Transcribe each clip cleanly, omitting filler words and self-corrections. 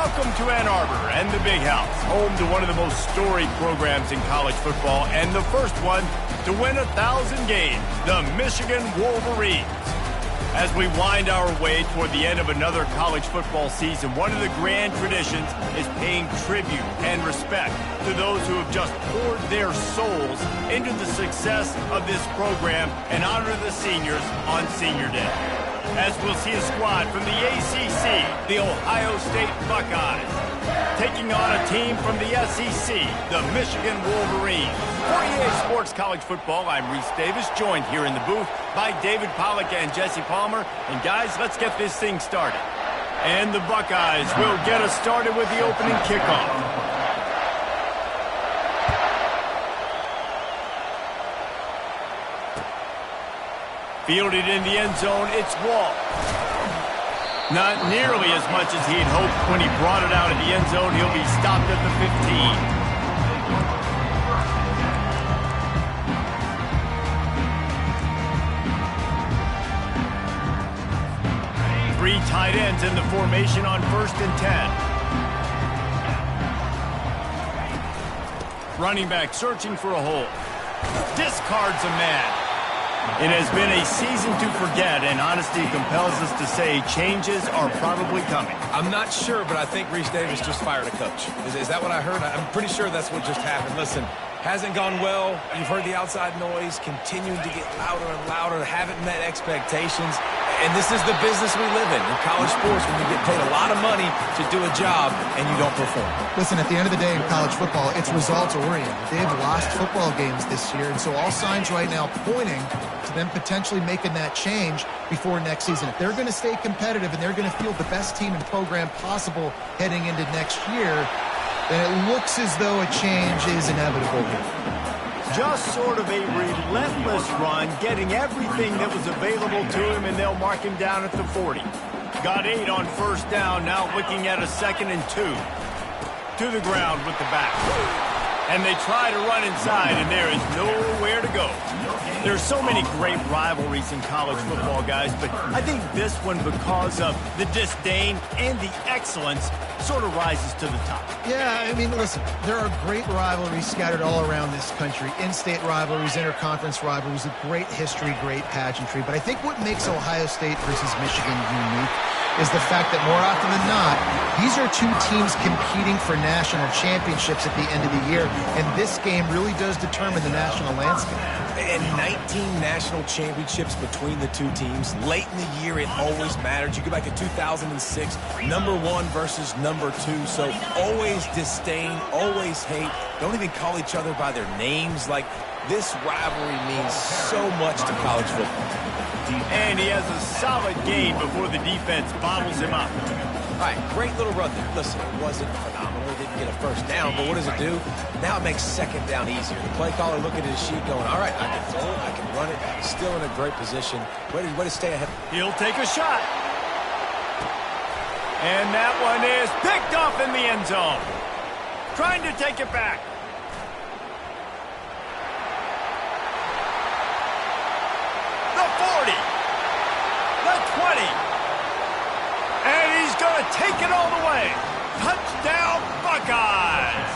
Welcome to Ann Arbor and the Big House, home to one of the most storied programs in college football and the first one to win 1,000 games, the Michigan Wolverines. As we wind our way toward the end of another college football season, one of the grand traditions is paying tribute and respect to those who have just poured their souls into the success of this program and honor the seniors on Senior Day. As we'll see a squad from the ACC, the Ohio State Buckeyes, taking on a team from the SEC, the Michigan Wolverines. For EA Sports College Football, I'm Reese Davis, joined here in the booth by David Pollack and Jesse Palmer. And guys, let's get this thing started. And the Buckeyes will get us started with the opening kickoff. Fielded in the end zone, it's Wall. Not nearly as much as he'd hoped when he brought it out of the end zone. He'll be stopped at the 15. Three tight ends in the formation on 1st and 10. Running back searching for a hole. Discards a man. It has been a season to forget, and honesty compels us to say changes are probably coming. I'm not sure, but I think Reese Davis just fired a coach. Is that what I heard? I'm pretty sure that's what just happened. Listen, hasn't gone well. You've heard the outside noise, continuing to get louder and louder, haven't met expectations. And this is the business we live in college sports, when you get paid a lot of money to do a job and you don't perform. Listen, at the end of the day in college football, it's results oriented. They've lost football games this year, and so all signs right now pointing to them potentially making that change before next season. If they're going to stay competitive and they're going to field the best team and program possible heading into next year, then it looks as though a change is inevitable here. Just sort of a relentless run, getting everything that was available to him, and they'll mark him down at the 40. Got 8 on 1st down, now looking at a 2nd and 2. To the ground with the back. And they try to run inside, and there is nowhere to go. There's so many great rivalries in college football, guys, but I think this one, because of the disdain and the excellence, sort of rises to the top. Yeah, I mean, listen, there are great rivalries scattered all around this country. In-state rivalries, interconference rivalries, with great history, great pageantry. But I think what makes Ohio State versus Michigan unique is the fact that more often than not, these are two teams competing for national championships at the end of the year, and this game really does determine the national landscape. And 19 national championships between the two teams. Late in the year, it always mattered. You go back to 2006, number 1 versus number 2. So always disdain, always hate. Don't even call each other by their names. Like, this rivalry means so much to college football. And he has a solid gain before the defense bottles him up. All right, great little run there. Listen, it wasn't phenomenal. It didn't get a 1st down, but what does it do? Now it makes 2nd down easier. The play caller looking at his sheet going, all right, I can throw it, I can run it. Still in a great position. Way to stay ahead. He'll take a shot. And that one is picked off in the end zone. Trying to take it back. The 40. The 20. And he's going to take it all the way. Touchdown, Buckeyes.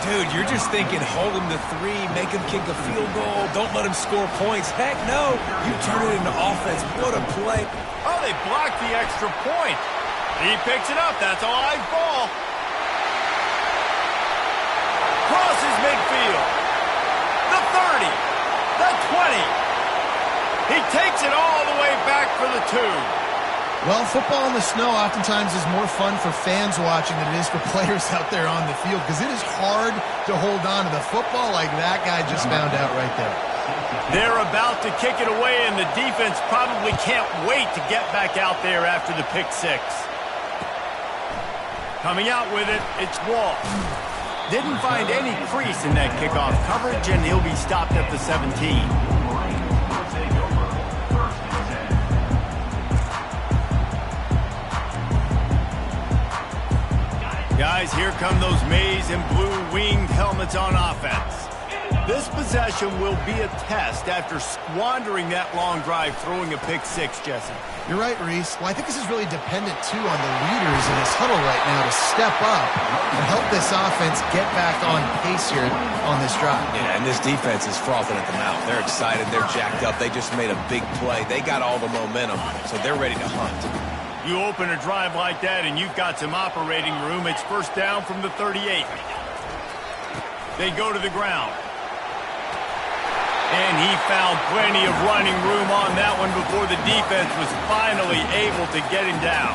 Dude, you're just thinking, hold him to 3, make him kick a field goal, don't let him score points. Heck no, you turn it into offense. What a play. Oh, they blocked the extra point. He picks it up. That's a live ball. Crosses midfield. The 30. The 20. He takes it all the way back for the 2. Well, football in the snow oftentimes is more fun for fans watching than it is for players out there on the field, because it is hard to hold on to the football like that guy just found out right there. They're about to kick it away, and the defense probably can't wait to get back out there after the pick 6. Coming out with it, it's Wall. Didn't find any crease in that kickoff coverage, and he'll be stopped at the 17. Guys, here come those maize and blue winged helmets on offense. This possession will be a test after squandering that long drive throwing a pick six, Jesse. You're right, Reese. Well, I think this is really dependent, too, on the leaders in this huddle right now to step up and help this offense get back on pace here on this drive. Yeah, and this defense is frothing at the mouth. They're excited. They're jacked up. They just made a big play. They got all the momentum, so they're ready to hunt. You open a drive like that, and you've got some operating room. It's first down from the 38. They go to the ground. And he found plenty of running room on that one before the defense was finally able to get him down.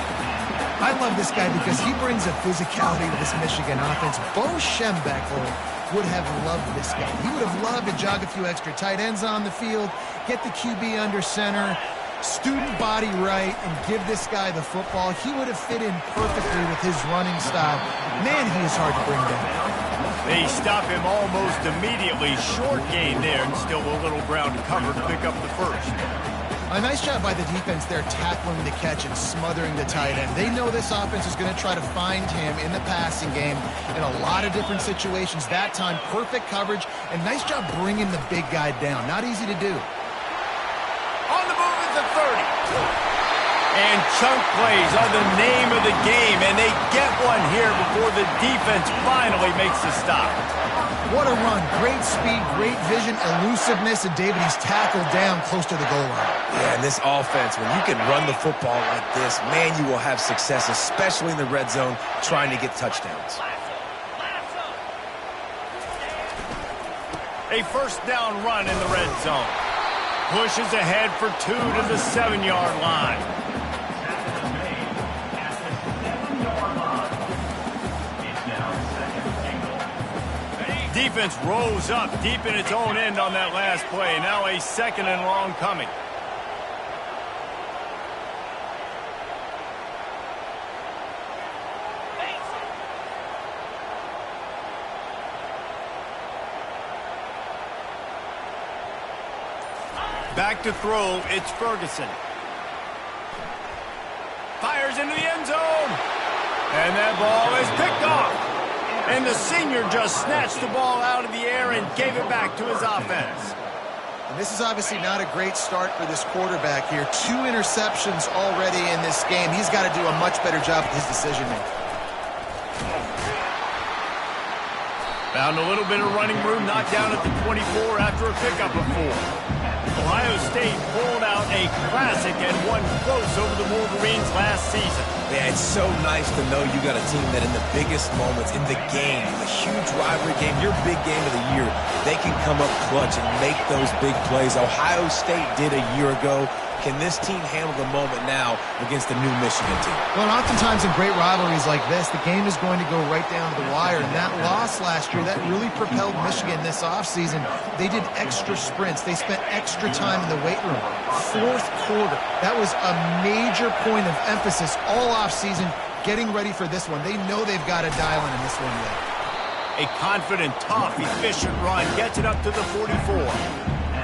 I love this guy because he brings a physicality to this Michigan offense. Bo Schembechler would have loved this guy. He would have loved to jog a few extra tight ends on the field, get the QB under center, student body right, and give this guy the football. He would have fit in perfectly with his running style. Man, he is hard to bring down. They stop him almost immediately. Short gain there, and still a little ground to cover to pick up the first. A nice job by the defense there tackling the catch and smothering the tight end. They know this offense is going to try to find him in the passing game in a lot of different situations. That time, perfect coverage, and nice job bringing the big guy down. Not easy to do. On the move is the 30. And chunk plays are the name of the game, and they get one here before the defense finally makes the stop. What a run. Great speed, great vision, elusiveness, and David, he's tackled down close to the goal line. Yeah, and this offense, when you can run the football like this, man, you will have success, especially in the red zone, trying to get touchdowns. A first down run in the red zone. Pushes ahead for 2 to the 7-yard line. Defense rose up deep in its own end on that last play. Now a second and long coming. Back to throw, it's Ferguson. Fires into the end zone. And that ball is picked off. And the senior just snatched the ball out of the air and gave it back to his offense. And this is obviously not a great start for this quarterback here. 2 interceptions already in this game. He's got to do a much better job with his decision-making. Found a little bit of running room, knocked down at the 24 after a pickup of 4. Ohio State pulled out a classic and won close over the Wolverines last season. Yeah, it's so nice to know you got a team that in the biggest moments, in the game, a huge rivalry game, your big game of the year, they can come up clutch and make those big plays. Ohio State did a year ago. Can this team handle the moment now against the new Michigan team? Well, and oftentimes in great rivalries like this, the game is going to go right down to the wire. And that loss last year, that really propelled Michigan this offseason. They did extra sprints. They spent extra time in the weight room. 4th quarter. That was a major point of emphasis all offseason, getting ready for this one. They know they've got to dial in this one yet. A confident, tough, efficient run gets it up to the 44.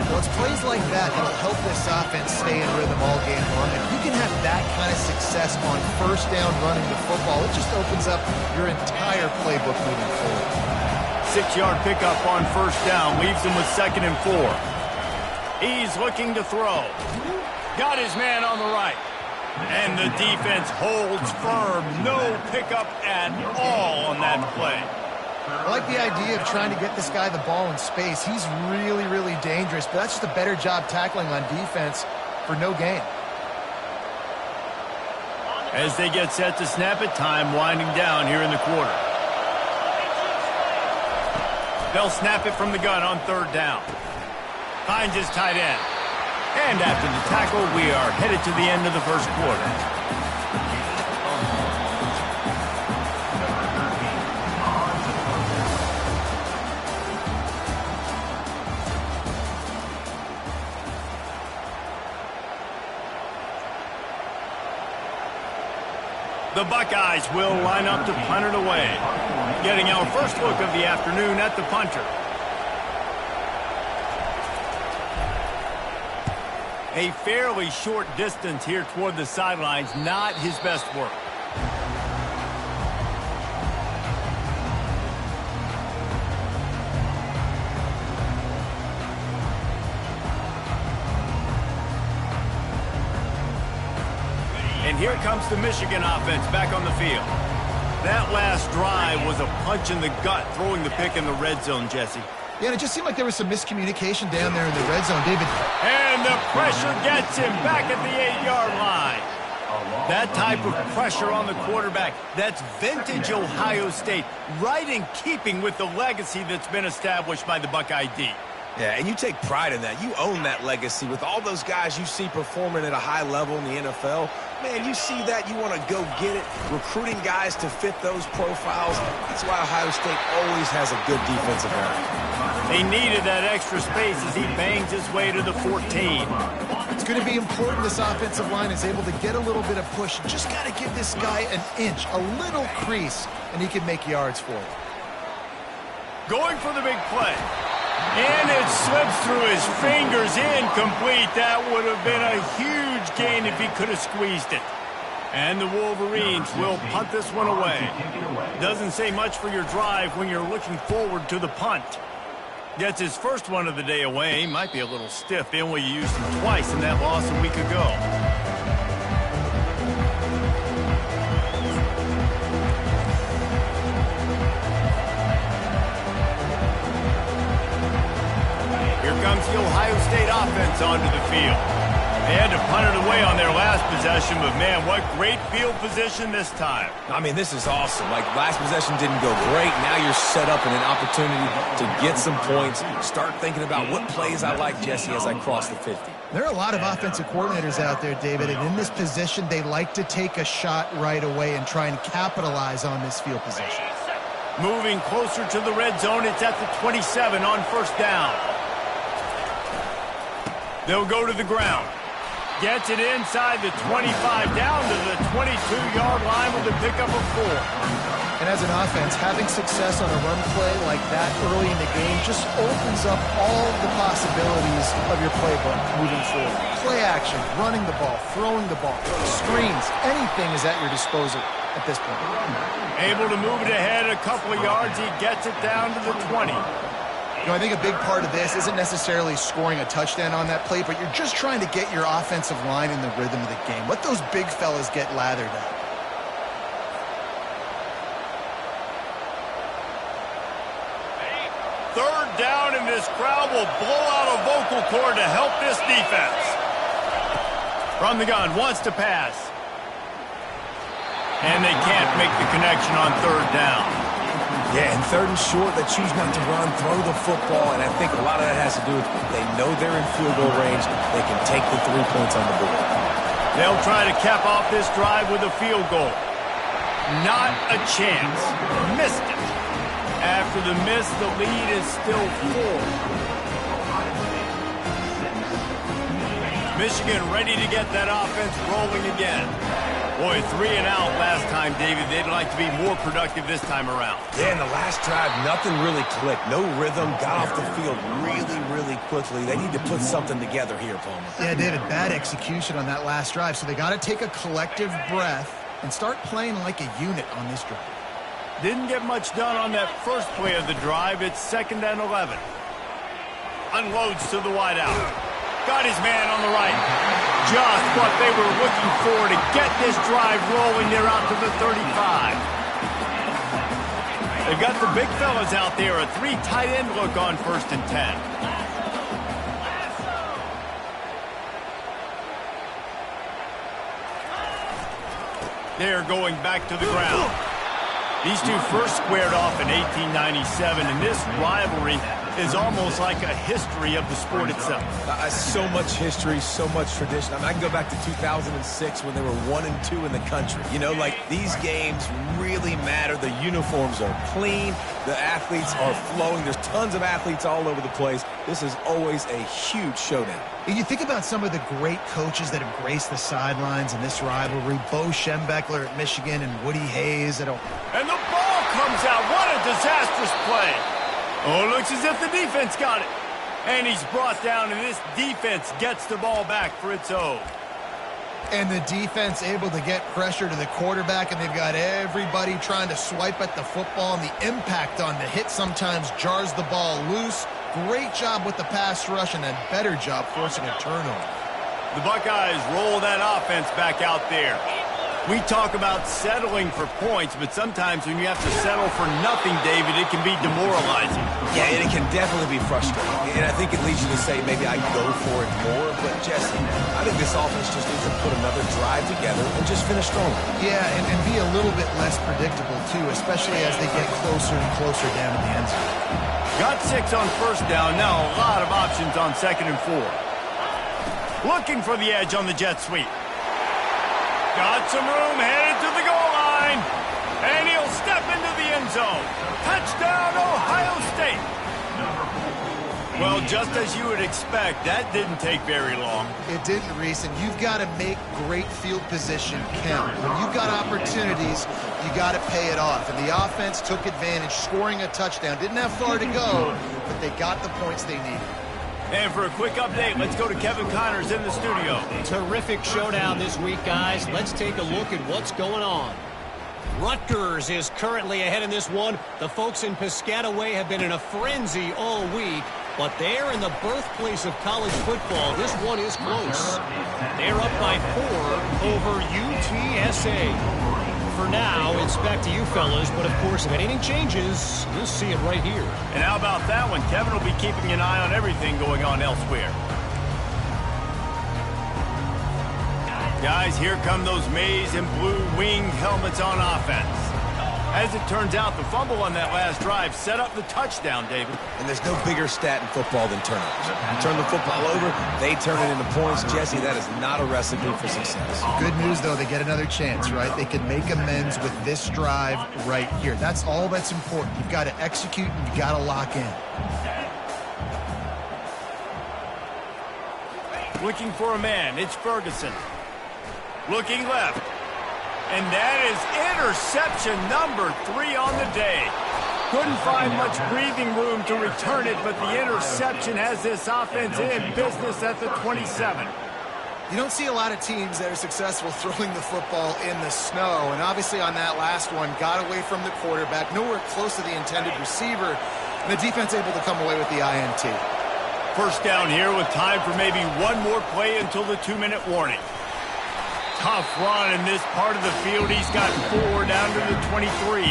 Well, it's plays like that that'll help this offense stay in rhythm all game long. If you can have that kind of success on first down running the football, it just opens up your entire playbook moving forward. 6-yard pickup on first down leaves him with 2nd and 4. He's looking to throw. Got his man on the right. And the defense holds firm. No pickup at all on that play. I like the idea of trying to get this guy the ball in space. He's really, really dangerous, but that's just a better job tackling on defense for no gain. As they get set to snap it, time winding down here in the quarter. They'll snap it from the gun on 3rd down. Finds his tight end. And after the tackle, we are headed to the end of the first quarter. The Buckeyes will line up to punt it away. Getting our first look of the afternoon at the punter. A fairly short distance here toward the sidelines, not his best work. And here comes the Michigan offense back on the field. That last drive was a punch in the gut, throwing the pick in the red zone, Jesse. Yeah, and it just seemed like there was some miscommunication down there in the red zone, David. And the pressure gets him back at the 8-yard line. That type of pressure on the quarterback, that's vintage Ohio State, right in keeping with the legacy that's been established by the Buckeye D. Yeah, and you take pride in that. You own that legacy with all those guys you see performing at a high level in the NFL. Man, you see that, you want to go get it. Recruiting guys to fit those profiles. That's why Ohio State always has a good defensive line. He needed that extra space as he bangs his way to the 14. It's going to be important this offensive line is able to get a little bit of push. You just got to give this guy an inch, a little crease, and he can make yards for it. Going for the big play. And it slips through his fingers, incomplete. That would have been a huge gain if he could have squeezed it. And the Wolverines will punt this one away. Doesn't say much for your drive when you're looking forward to the punt. Gets his first one of the day away. Might be a little stiff. They only used him twice in that loss a week ago. Here comes the Ohio State offense onto the field. They had to punt it away on their last possession, but man, what great field position this time. I mean, this is awesome. Like, last possession didn't go great. Now you're set up in an opportunity to get some points. Start thinking about what plays I like, Jesse, as I cross the 50. There are a lot of offensive coordinators out there, David, and in this position, they like to take a shot right away and try and capitalize on this field position. Moving closer to the red zone, it's at the 27 on first down. They'll go to the ground. Gets it inside the 25, down to the 22-yard line with a pickup of 4. And as an offense, having success on a run play like that early in the game just opens up all the possibilities of your playbook moving forward. Play action, running the ball, throwing the ball, screens, anything is at your disposal at this point. Able to move it ahead a couple of yards. He gets it down to the 20. You know, I think a big part of this isn't necessarily scoring a touchdown on that play, but you're just trying to get your offensive line in the rhythm of the game. Let those big fellas get lathered up. Third down, and this crowd will blow out a vocal cord to help this defense. From the gun, wants to pass. And they can't make the connection on third down. Yeah, and third and short, they choose not to run, throw the football, and I think a lot of that has to do with they know they're in field goal range. They can take the 3 points on the board. They'll try to cap off this drive with a field goal. Not a chance. Missed it. After the miss, the lead is still 4. Michigan ready to get that offense rolling again. Boy, 3 and out last time, David. They'd like to be more productive this time around. Yeah, in the last drive, nothing really clicked. No rhythm, got off the field really, really quickly. They need to put something together here, Palmer. Yeah, David, bad execution on that last drive, so they got to take a collective breath and start playing like a unit on this drive. Didn't get much done on that first play of the drive. It's 2nd and 11. Unloads to the wideout. Got his man on the right. Just what they were looking for to get this drive rolling. They're out to the 35. They've got the big fellas out there. A 3 tight end look on 1st and 10. They're going back to the ground. These two first squared off in 1897, and this rivalry is almost like a history of the sport itself. So much history, so much tradition. I mean, I can go back to 2006 when they were 1 and 2 in the country. You know, like, these games really matter. The uniforms are clean. The athletes are flowing. There's tons of athletes all over the place. This is always a huge showdown. And you think about some of the great coaches that have graced the sidelines in this rivalry. Bo Schembechler at Michigan and Woody Hayes at Ohio. And the ball comes out. What a disastrous play. Oh, looks as if the defense got it. And he's brought down, and this defense gets the ball back for its own. And the defense able to get pressure to the quarterback, and they've got everybody trying to swipe at the football, and the impact on the hit sometimes jars the ball loose. Great job with the pass rush, and a better job forcing a turnover. The Buckeyes roll that offense back out there. We talk about settling for points, but sometimes when you have to settle for nothing, David, it can be demoralizing. Yeah, and it can definitely be frustrating. And I think it leads you to say maybe I go for it more. But, Jesse, I think this offense just needs to put another drive together and just finish stronger. Yeah, and be a little bit less predictable, too, especially as they get closer and closer down to the end zone. Got 6 on first down. Now a lot of options on 2nd and 4. Looking for the edge on the jet sweep. Got some room, headed to the goal line. And he'll step into the end zone. Touchdown, Ohio State. Well, just as you would expect, that didn't take very long. It didn't, Reese, and you've got to make great field position count. When you've got opportunities, you got to pay it off. And the offense took advantage, scoring a touchdown. Didn't have far to go, but they got the points they needed. And for a quick update, let's go to Kevin Connors in the studio. Terrific showdown this week, guys. Let's take a look at what's going on. Rutgers is currently ahead in this one. The folks in Piscataway have been in a frenzy all week, but they're in the birthplace of college football. This one is close. They're up by 4 over UTSA. For now, it's back to you fellas, but of course, if anything changes, you'll see it right here. And how about that one? Kevin will be keeping an eye on everything going on elsewhere. Guys, here come those maize and blue winged helmets on offense. As it turns out, the fumble on that last drive set up the touchdown, David. And there's no bigger stat in football than turnovers. You turn the football over, they turn it into points. Jesse, that is not a recipe for success. Good news, though, they get another chance, right? They can make amends with this drive right here. That's all that's important. You've got to execute and you've got to lock in. Looking for a man, it's Ferguson. Looking left. And that is interception number 3 on the day. Couldn't find much breathing room to return it, but the interception has this offense in business at the 27. You don't see a lot of teams that are successful throwing the football in the snow, and obviously on that last one, got away from the quarterback, nowhere close to the intended receiver, and the defense able to come away with the INT. First down here with time for maybe one more play until the 2-minute warning. Tough run in this part of the field. He's got 4 down to the 23.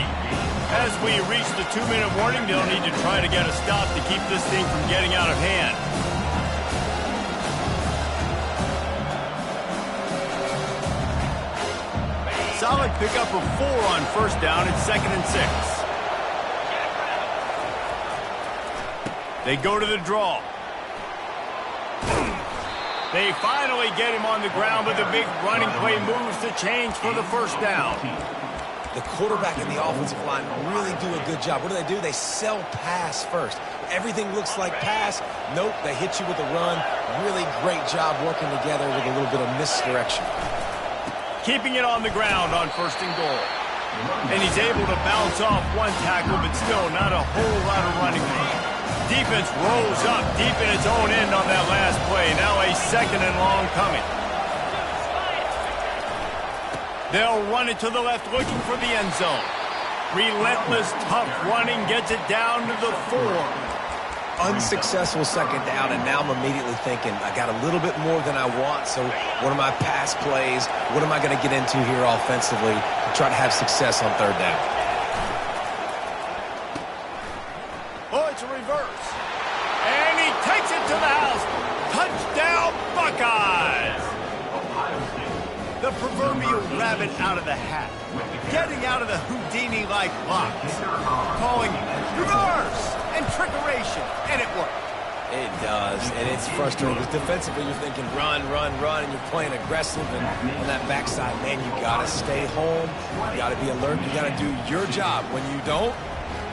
As we reach the 2-minute warning, they'll need to try to get a stop to keep this thing from getting out of hand. Solid pickup of 4 on first down. It's 2nd and 6. They go to the draw. They finally get him on the ground, but the big running play moves the change for the first down. The quarterback and the offensive line really do a good job. What do? They sell pass first. Everything looks like pass. Nope, they hit you with a run. Really great job working together with a little bit of misdirection. Keeping it on the ground on 1st and goal. And he's able to bounce off one tackle, but still not a whole lot of running room. Defense rolls up deep in its own end on that last play. Now a 2nd and long coming. They'll run it to the left looking for the end zone. Relentless, tough running gets it down to the 4. Unsuccessful 2nd down, and now I'm immediately thinking, I got a little bit more than I want, so what are my pass plays? What am I going to get into here offensively to try to have success on 3rd down? Oh, it's a reverse. And he takes it to the house. Touchdown, Buckeyes. The proverbial rabbit out of the hat. Getting out of the Houdini-like box. Calling reverse and trickeration. And it worked. It does, and it's frustrating because defensively you're thinking run, run, run, and you're playing aggressive, and on that backside, man, you got to stay home. You got to be alert. You got to do your job. When you don't,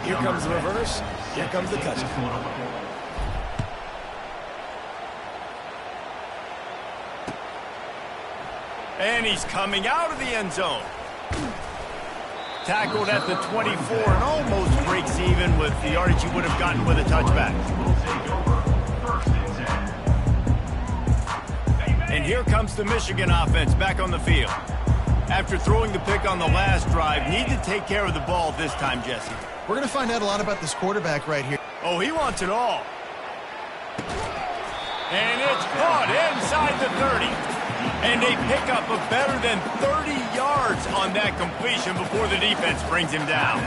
here comes the reverse. Here comes the touchdown. And he's coming out of the end zone. Tackled at the 24 and almost breaks even with the yardage he would have gotten with a touchback. And here comes the Michigan offense back on the field. After throwing the pick on the last drive, need to take care of the ball this time, Jesse. We're going to find out a lot about this quarterback right here. Oh, he wants it all. And it's caught inside the 30. And they pick up a better than 30 yards on that completion before the defense brings him down.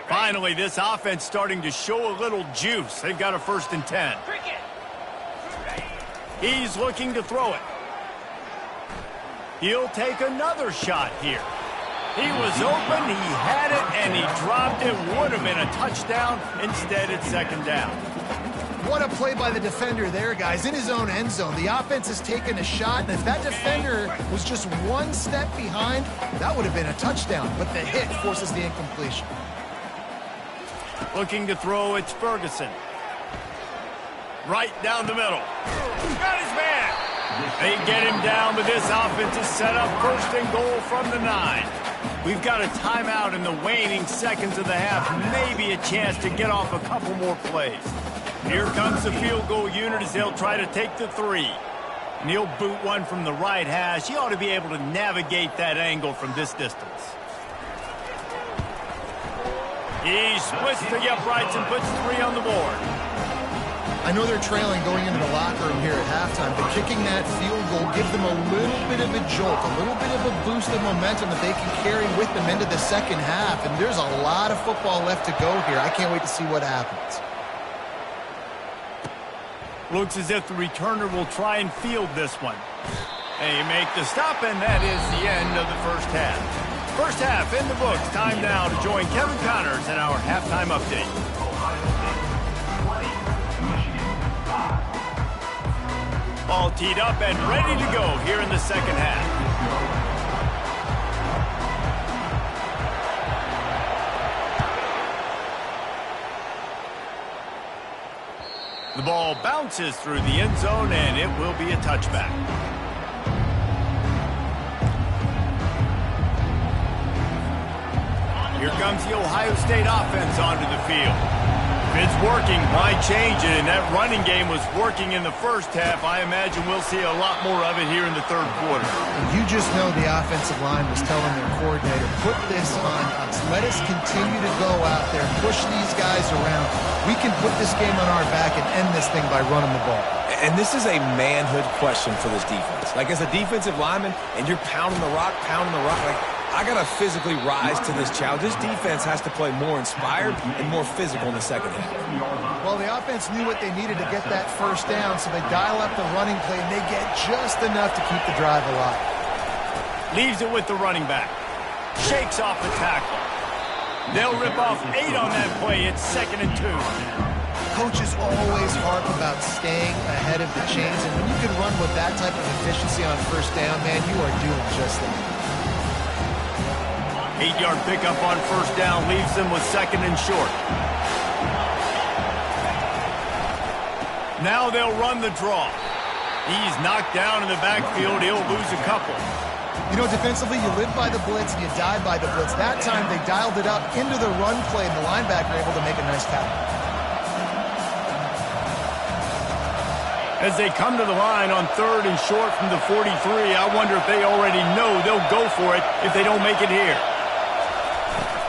Finally, this offense starting to show a little juice. They've got a 1st and 10. He's looking to throw it. He'll take another shot here. He was open, he had it, and he dropped it. Would have been a touchdown. Instead, it's 2nd down. What a play by the defender there, guys. In his own end zone. The offense has taken a shot, and if that defender was just one step behind, that would have been a touchdown. But the hit forces the incompletion. Looking to throw, it's Ferguson. Right down the middle. Got his man. They get him down, but this offense is set up 1st and goal from the 9. We've got a timeout in the waning seconds of the half. Maybe a chance to get off a couple more plays. Here comes the field goal unit as they'll try to take the 3. And he'll boot one from the right hash. He ought to be able to navigate that angle from this distance. He splits the uprights and puts 3 on the board. I know they're trailing going into the locker room here at halftime, but kicking that field goal gives them a little bit of a jolt, a little bit of a boost of momentum that they can carry with them into the 2nd half. And there's a lot of football left to go here. I can't wait to see what happens. Looks as if the returner will try and field this one. They make the stop, and that is the end of the 1st half. 1st half in the books. Time now to join Kevin Connors in our halftime update. All teed up and ready to go here in the 2nd half. The ball bounces through the end zone, and it will be a touchback. Here comes the Ohio State offense onto the field. If it's working, why change it? And that running game was working in the 1st half. I imagine we'll see a lot more of it here in the 3rd quarter. You just know the offensive line was telling their coordinator, put this on us. Let us continue to go out there, push these guys around. We can put this game on our back and end this thing by running the ball. And this is a manhood question for this defense. Like, as a defensive lineman, and you're pounding the rock, like, I got to physically rise to this challenge. This defense has to play more inspired and more physical in the 2nd half. Well, the offense knew what they needed to get that 1st down, so they dial up the running play, and they get just enough to keep the drive alive. Leaves it with the running back. Shakes off the tackle. They'll rip off 8 on that play. It's 2nd and 2. Coaches always harp about staying ahead of the chains, and when you can run with that type of efficiency on 1st down, man, you are doing just that. 8-yard pickup on 1st down leaves them with 2nd and short. Now they'll run the draw. He's knocked down in the backfield. He'll lose a couple. You know, defensively, you live by the blitz and you die by the blitz. That time they dialed it up into the run play, and the linebacker able to make a nice tackle. As they come to the line on 3rd and short from the 43, I wonder if they already know they'll go for it if they don't make it here.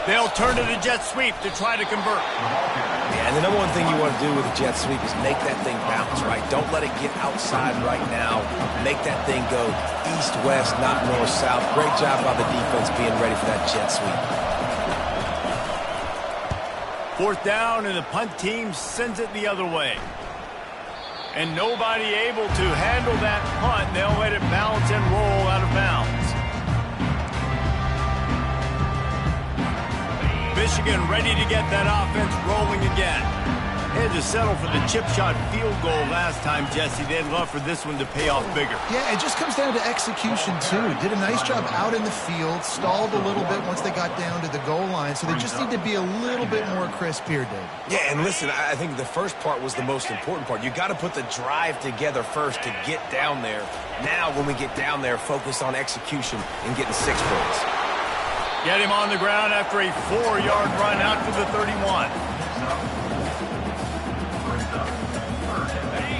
They'll turn to the jet sweep to try to convert. Yeah, and the number one thing you want to do with a jet sweep is make that thing bounce, right? Don't let it get outside right now. Make that thing go east-west, not north-south. Great job by the defense being ready for that jet sweep. 4th down, and the punt team sends it the other way. And nobody able to handle that punt. They'll let it bounce and roll out of bounds. Michigan ready to get that offense rolling again. They had to settle for the chip shot field goal last time, Jesse. They'd love for this one to pay off bigger. Yeah, it just comes down to execution, too. Did a nice job out in the field, stalled a little bit once they got down to the goal line, so they just need to be a little bit more crisp here, Dave. Yeah, and listen, I think the first part was the most important part. You got to put the drive together first to get down there. Now, when we get down there, focus on execution and getting 6 points. Get him on the ground after a 4-yard run out to the 31.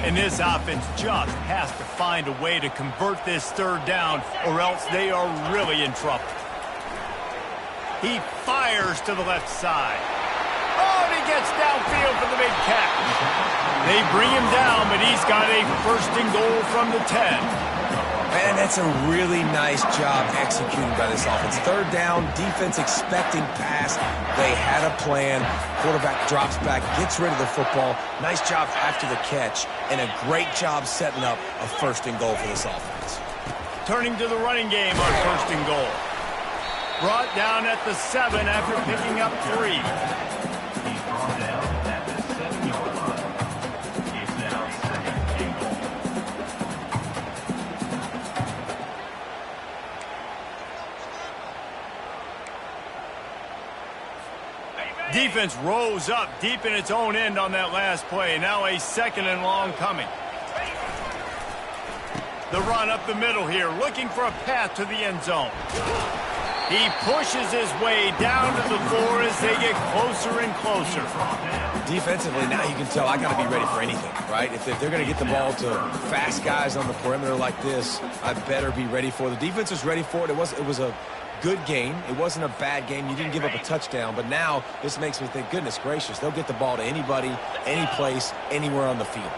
And this offense just has to find a way to convert this third down, or else they are really in trouble. He fires to the left side. Oh, and he gets downfield for the big catch. They bring him down, but he's got a first and goal from the 10. Man, that's a really nice job executing by this offense. Third down, defense expecting pass. They had a plan. Quarterback drops back, gets rid of the football. Nice job after the catch, and a great job setting up a first and goal for this offense. Turning to the running game on first and goal. Brought down at the 7 after picking up 3. Defense rose up deep in its own end on that last play. Now a second and long coming. The run up the middle here, looking for a path to the end zone. He pushes his way down to the floor as they get closer and closer. Defensively, now you can tell I got to be ready for anything, right? If they're going to get the ball to fast guys on the perimeter like this, I better be ready for it. The defense was ready for it. It was a good game. It wasn't a bad game. You didn't give up a touchdown, but now this makes me think, goodness gracious, they'll get the ball to anybody, any place, anywhere on the field.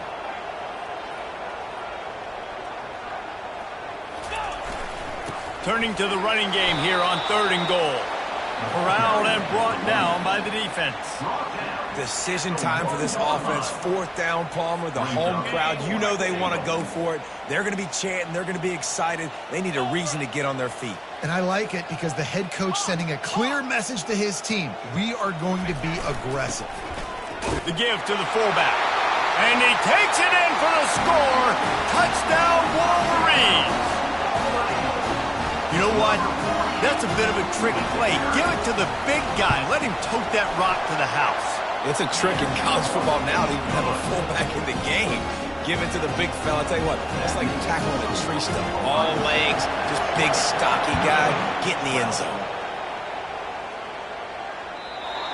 Turning to the running game here on third and goal. Corralled and brought down by the defense. Decision time for this offense. Fourth down, Palmer, the home crowd. You know they want to go for it. They're going to be chanting. They're going to be excited. They need a reason to get on their feet. And I like it because the head coach sending a clear message to his team. We are going to be aggressive. The give to the fullback. And he takes it in for the score. Touchdown, Wolverines. You know what? That's a bit of a trick play. Give it to the big guy. Let him tote that rock to the house. It's a trick in college football now to even have a fullback in the game. Give it to the big fella. I'll tell you what, that's like tackling a tree stump. All legs, just big, stocky guy. Get in the end zone.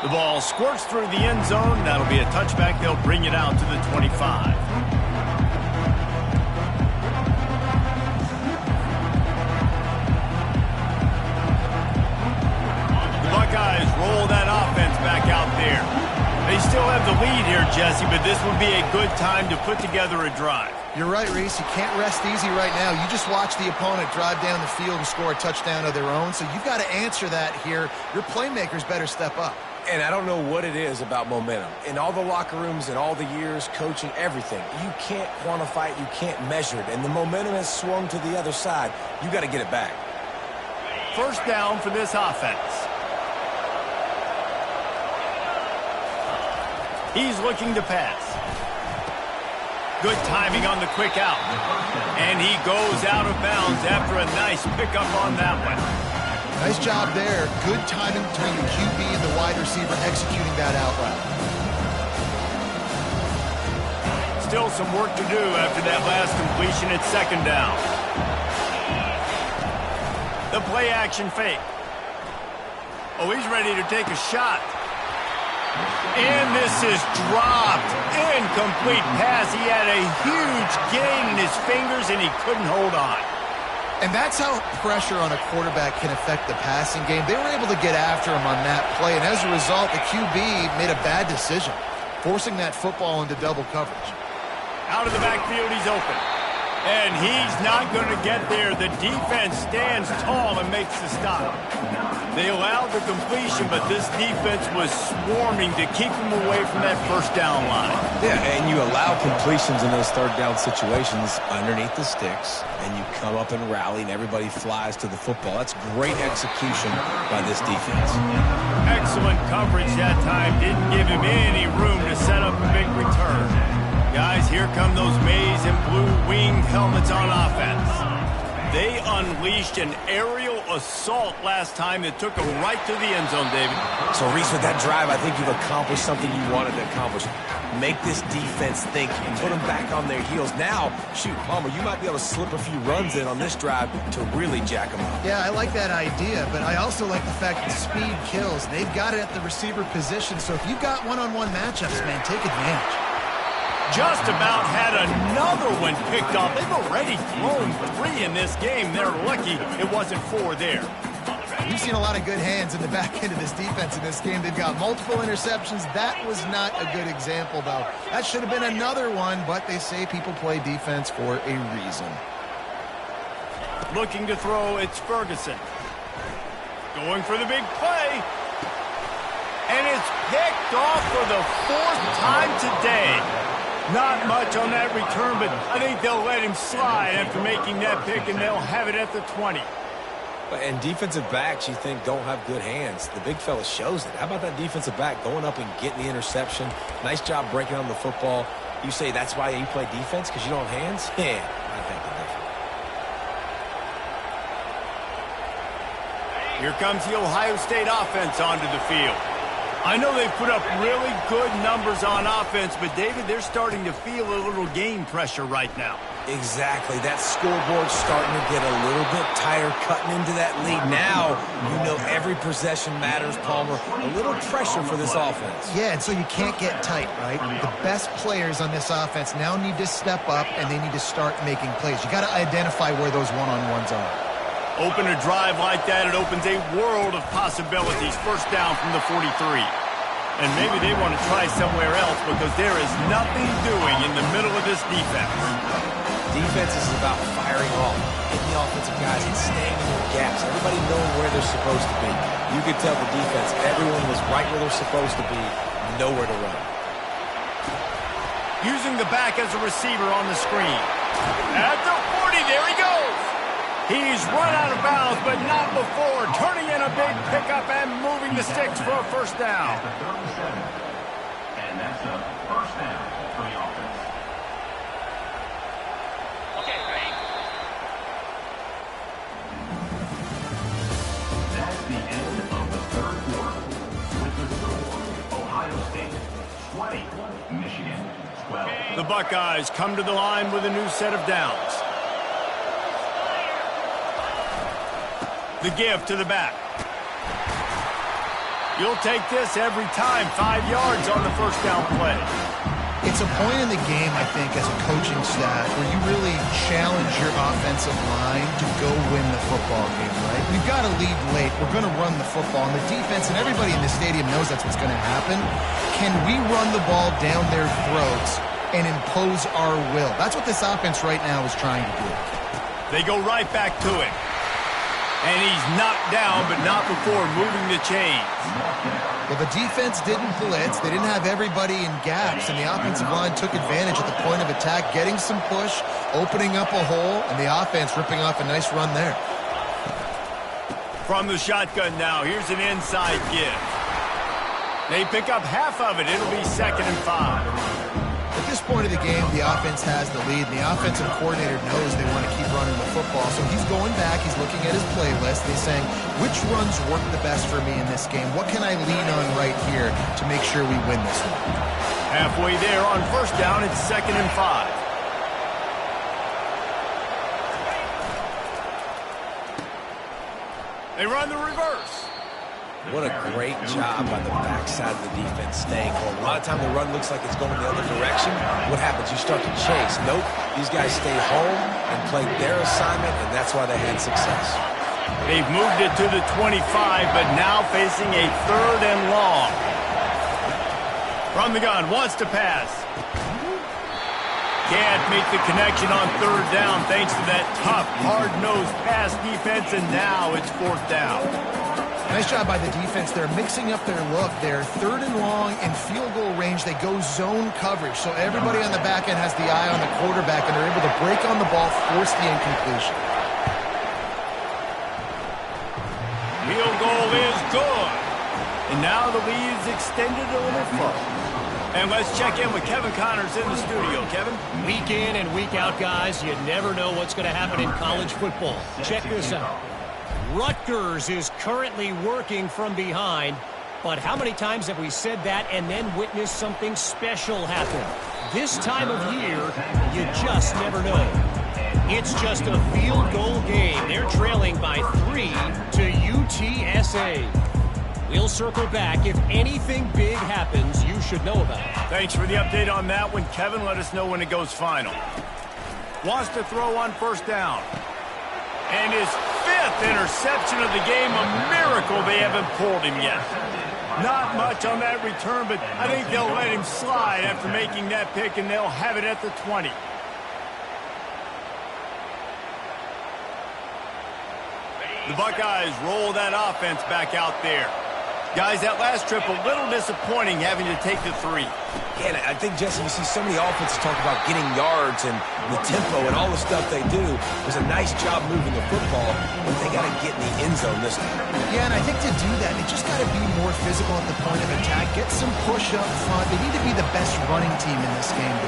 The ball squirts through the end zone. That'll be a touchback. They'll bring it out to the 25. Buckeyes roll that offense back out there. They still have the lead here, Jesse, but this would be a good time to put together a drive. You're right, Reese. You can't rest easy right now. You just watch the opponent drive down the field and score a touchdown of their own, so you've got to answer that here. Your playmakers better step up. And I don't know what it is about momentum. In all the locker rooms and all the years, coaching, everything, you can't quantify it, you can't measure it. And the momentum has swung to the other side. You got to get it back. First down for this offense. He's looking to pass. Good timing on the quick out. And he goes out of bounds after a nice pickup on that one. Nice job there. Good timing between the QB and the wide receiver executing that out route. Still some work to do after that last completion at second down. The play action fake. Oh, he's ready to take a shot. And this is dropped. Incomplete pass. He had a huge gain in his fingers, and he couldn't hold on. And that's how pressure on a quarterback can affect the passing game. They were able to get after him on that play, and as a result, the QB made a bad decision, forcing that football into double coverage. Out of the backfield, he's open. And he's not going to get there. The defense stands tall and makes the stop. They allowed the completion, but this defense was swarming to keep him away from that first down line. Yeah, and you allow completions in those third down situations underneath the sticks, and you come up and rally, and everybody flies to the football. That's great execution by this defense. Excellent coverage that time. Didn't give him any room to set up a big return. Guys, here come those maize and blue winged helmets on offense. They unleashed an aerial assault last time that took them right to the end zone, David. So, Reese, with that drive, I think you've accomplished something you wanted to accomplish. Make this defense think and put them back on their heels. Now, shoot, Palmer, you might be able to slip a few runs in on this drive to really jack them up. Yeah, I like that idea, but I also like the fact that speed kills. They've got it at the receiver position, so if you've got one-on-one matchups, man, take advantage. just about had another one picked off. They've already thrown 3 in this game. They're lucky it wasn't 4 there. We've seen a lot of good hands in the back end of this defense in this game. They've got multiple interceptions. That was not a good example, though. That should have been another one, but they say people play defense for a reason. Looking to throw, it's Ferguson. Going for the big play. And it's picked off for the 4th time today. Not much on that return, but I think they'll let him slide after making that pick, and they'll have it at the 20. And defensive backs, you think, don't have good hands. The big fella shows it. How about that defensive back going up and getting the interception? Nice job breaking on the football. You say that's why you play defense, because you don't have hands? Yeah, I think different. Here comes the Ohio State offense onto the field. I know they've put up really good numbers on offense, but, David, they're starting to feel a little game pressure right now. Exactly. That scoreboard's starting to get a little bit tired cutting into that lead. Now, you know every possession matters, Palmer. A little pressure for this offense. Yeah, and so you can't get tight, right? The best players on this offense now need to step up, and they need to start making plays. You got to identify where those one-on-ones are. Open a drive like that, it opens a world of possibilities. First down from the 43. And maybe they want to try somewhere else because there is nothing doing in the middle of this defense. Defense is about firing off, getting the offensive guys and staying in their gaps. Everybody knowing where they're supposed to be. You could tell the defense, everyone was right where they're supposed to be, nowhere to run. Using the back as a receiver on the screen. At the 40, there he goes. He's run out of bounds, but not before. Turning in a big pickup and moving the sticks for a first down. And that's a first down for the offense. Okay, ready? That's the end of the 3rd quarter. With the score, Ohio State 20, Michigan 12. The Buckeyes come to the line with a new set of downs. The give to the back. You'll take this every time. 5 yards on the first down play. It's a point in the game, I think, as a coaching staff where you really challenge your offensive line to go win the football game, right? We've got to lead late. We're going to run the football. And the defense and everybody in the stadium knows that's what's going to happen. Can we run the ball down their throats and impose our will? That's what this offense right now is trying to do. They go right back to it. And he's knocked down, but not before moving the chains. Well, the defense didn't blitz. They didn't have everybody in gaps, and the offensive line took advantage at the point of attack, getting some push, opening up a hole, and the offense ripping off a nice run there. From the shotgun now, here's an inside give. They pick up half of it. It'll be 2nd and 5. At this point of the game, the offense has the lead, and the offensive coordinator knows they want to keep running the football. So he's going back, he's looking at his playlist, and he's saying, which runs work the best for me in this game? What can I lean on right here to make sure we win this one? Halfway there on first down, it's 2nd and 5. They run the reverse. What a great job by the backside of the defense staying home. A lot of time the run looks like it's going the other direction. What happens? You start to chase. Nope. These guys stay home and played their assignment, and that's why they had success. They've moved it to the 25, but now facing a 3rd and long. From the gun, wants to pass. Can't make the connection on 3rd down thanks to that tough, hard-nosed pass defense, and now it's 4th down. Nice job by the defense. They're mixing up their look. They're 3rd and long in field goal range. They go zone coverage. So everybody on the back end has the eye on the quarterback, and they're able to break on the ball, force the incompletion. Field goal is good. And now the lead is extended a little further. And let's check in with Kevin Connors in the studio. Kevin? Week in and week out, guys, you never know what's going to happen in college football. Check this out. Rutgers is currently working from behind, but how many times have we said that and then witnessed something special happen? This time of year, you just never know. It's just a field goal game. They're trailing by 3 to UTSA. He'll circle back. If anything big happens, you should know about it. Thanks for the update on that one, Kevin. Let us know when it goes final. Wants to throw on first down. And his 5th interception of the game. A miracle they haven't pulled him yet. Not much on that return, but I think they'll let him slide after making that pick, and they'll have it at the 20. The Buckeyes roll that offense back out there. Guys, that last trip a little disappointing having to take the 3. Yeah, and I think, Jesse, you see so many offenses talk about getting yards and the tempo and all the stuff they do. It was a nice job moving the football, but they got to get in the end zone this time. Yeah, and I think to do that, they just got to be more physical at the point of attack, get some push up front. They need to be the best running team in this game.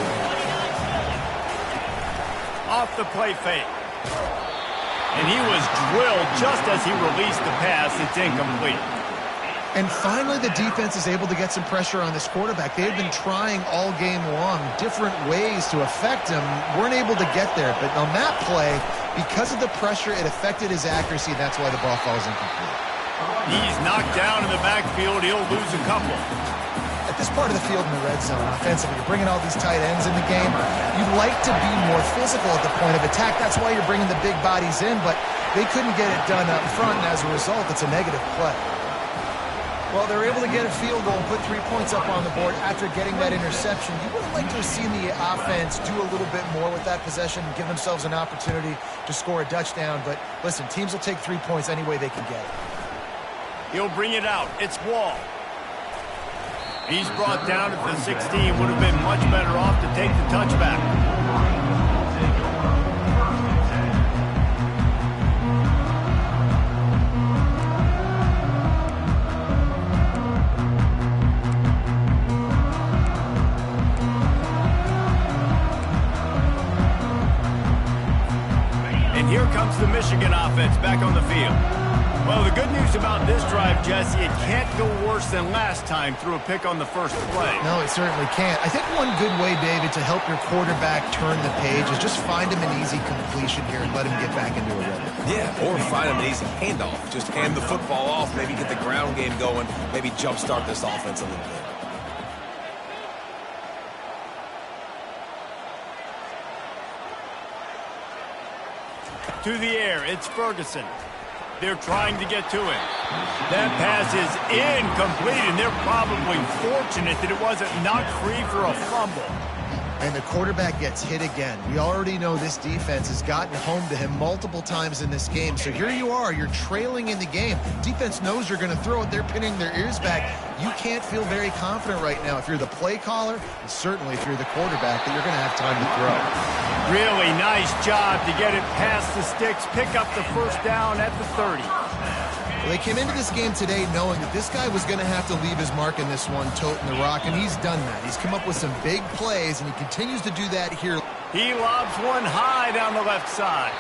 Off the play fake. And he was drilled just as he released the pass. It's incomplete. And finally, the defense is able to get some pressure on this quarterback. They've been trying all game long different ways to affect him. Weren't able to get there. But on that play, because of the pressure, it affected his accuracy. That's why the ball falls incomplete. He's knocked down in the backfield. He'll lose a couple. At this part of the field in the red zone, offensively, you're bringing all these tight ends in the game. You'd like to be more physical at the point of attack. That's why you're bringing the big bodies in. But they couldn't get it done up front, and as a result, it's a negative play. Well, they're able to get a field goal and put 3 points up on the board after getting that interception. You would have liked to have seen the offense do a little bit more with that possession and give themselves an opportunity to score a touchdown. But listen, teams will take 3 points any way they can get it. He'll bring it out. It's Wall. He's brought down at the 16. Would have been much better off to take the touchback. Here comes the Michigan offense back on the field. Well, the good news about this drive, Jesse, it can't go worse than last time through a pick on the first play. No, it certainly can't. I think one good way, David, to help your quarterback turn the page is just find him an easy completion here and let him get back into a rhythm. Yeah, or find him an easy handoff. Just hand the football off, maybe get the ground game going, maybe jumpstart this offense a little bit. To the air, it's Ferguson. They're trying to get to him. That pass is incomplete, and they're probably fortunate that it wasn't knocked free for a fumble. And the quarterback gets hit again. We already know this defense has gotten home to him multiple times in this game. So here you are, you're trailing in the game. Defense knows you're going to throw it. They're pinning their ears back. You can't feel very confident right now if you're the play caller, and certainly if you're the quarterback, that you're going to have time to throw. Really nice job to get it past the sticks, pick up the first down at the 30. Well, they came into this game today knowing that this guy was going to have to leave his mark in this one, toting the rock, and he's done that. He's come up with some big plays, and he continues to do that here. He lobs one high down the left side.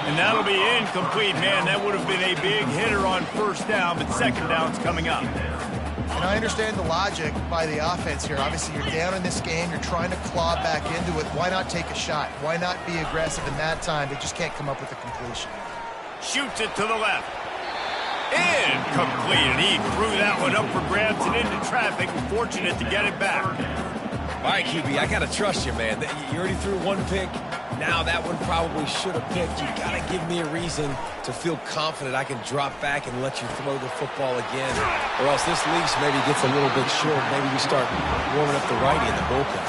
And that'll be incomplete, man. That would have been a big hitter on first down, but second down's coming up. And I understand the logic by the offense here. Obviously, you're down in this game. You're trying to claw back into it. Why not take a shot? Why not be aggressive in that time? They just can't come up with a completion. Shoots it to the left. Incomplete, and he threw that one up for grabs and into traffic. Fortunate to get it back. All right, QB, I got to trust you, man. You already threw one pick. Now that one probably should have picked. You got to give me a reason to feel confident I can drop back and let you throw the football again. Or else this leash maybe gets a little bit short. Maybe we start warming up the righty in the bullpen.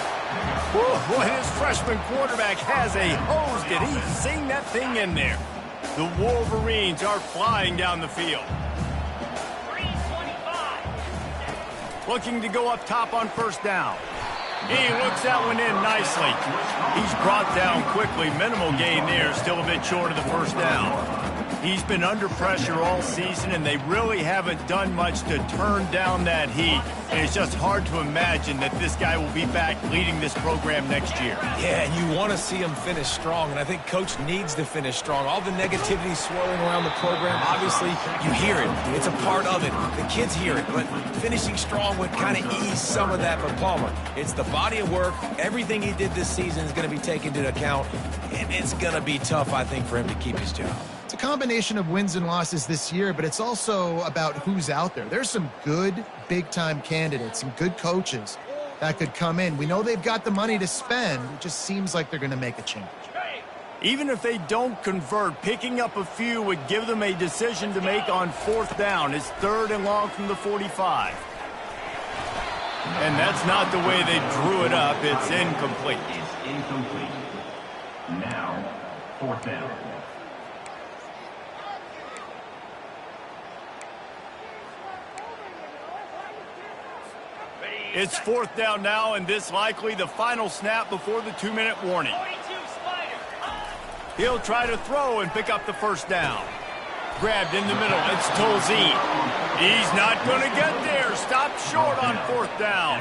Boy, his freshman quarterback has a hose. Did he sing that thing in there? The Wolverines are flying down the field. Looking to go up top on first down. He looks that one in nicely. He's brought down quickly. Minimal gain there. Still a bit short of the first down. He's been under pressure all season, and they really haven't done much to turn down that heat. And it's just hard to imagine that this guy will be back leading this program next year. Yeah, and you want to see him finish strong, and I think Coach needs to finish strong. All the negativity swirling around the program, obviously, you hear it. It's a part of it. The kids hear it, but finishing strong would kind of ease some of that for Palmer. It's the body of work. Everything he did this season is going to be taken into account, and it's going to be tough, I think, for him to keep his job. It's a combination of wins and losses this year, but it's also about who's out there. There's some good big-time candidates, some good coaches that could come in. We know they've got the money to spend. It just seems like they're going to make a change. Even if they don't convert, picking up a few would give them a decision to make on 4th down. It's 3rd and long from the 45. And that's not the way they drew it up. It's incomplete. It's incomplete. Now, 4th down. It's 4th down now, and this likely the final snap before the 2-minute warning. He'll try to throw and pick up the 1st down. Grabbed in the middle. It's Tolzien. He's not going to get there. Stopped short on 4th down.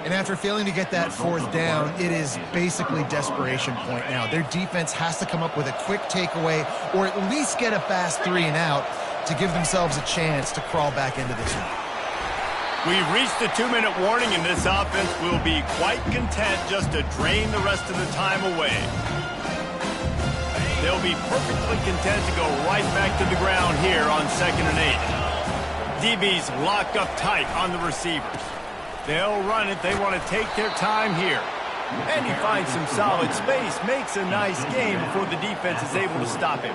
And after failing to get that 4th down, it is basically desperation point now. Their defense has to come up with a quick takeaway or at least get a fast 3 and out to give themselves a chance to crawl back into this one. We've reached the 2-minute warning, and this offense will be quite content just to drain the rest of the time away. They'll be perfectly content to go right back to the ground here on 2nd and 8. DBs lock up tight on the receivers. They'll run it. They want to take their time here. And he finds some solid space, makes a nice game before the defense is able to stop him.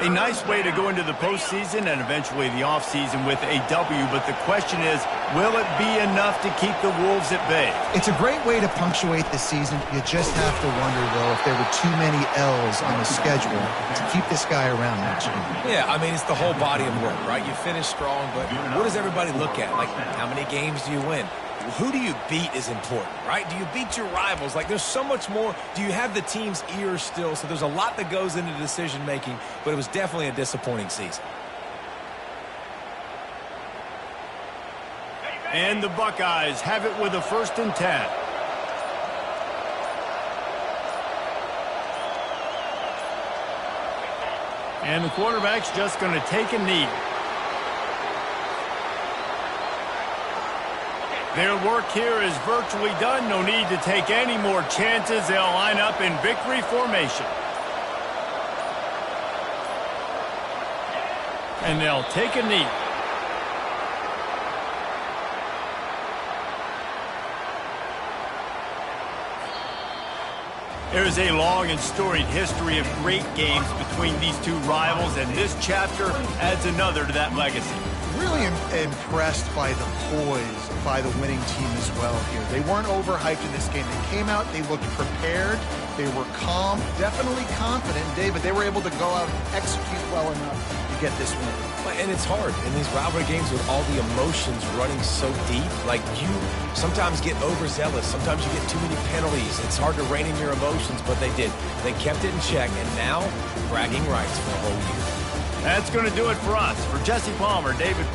A nice way to go into the postseason and eventually the offseason with a W, but the question is, will it be enough to keep the Wolves at bay? It's a great way to punctuate the season. You just have to wonder, though, if there were too many L's on the schedule to keep this guy around next year. Yeah, I mean, it's the whole body of work, right? You finish strong, but what does everybody look at? Like, how many games do you win? Who do you beat is important, right? Do you beat your rivals? Like, there's so much more. Do you have the team's ears still? So there's a lot that goes into decision-making, but it was definitely a disappointing season. And the Buckeyes have it with a 1st and 10. And the quarterback's just going to take a knee. Their work here is virtually done. No need to take any more chances. They'll line up in victory formation. And they'll take a knee. There's a long and storied history of great games between these two rivals, and this chapter adds another to that legacy. Really impressed by the poise by the winning team as well here. They weren't overhyped in this game. They came out, they looked prepared, they were calm, definitely confident. David, they were able to go out and execute well enough to get this win. And it's hard in these rivalry games with all the emotions running so deep. Like, you sometimes get overzealous. Sometimes you get too many penalties. It's hard to rein in your emotions, but they did. They kept it in check, and now bragging rights for a whole year. That's going to do it for us. For Jesse Palmer, David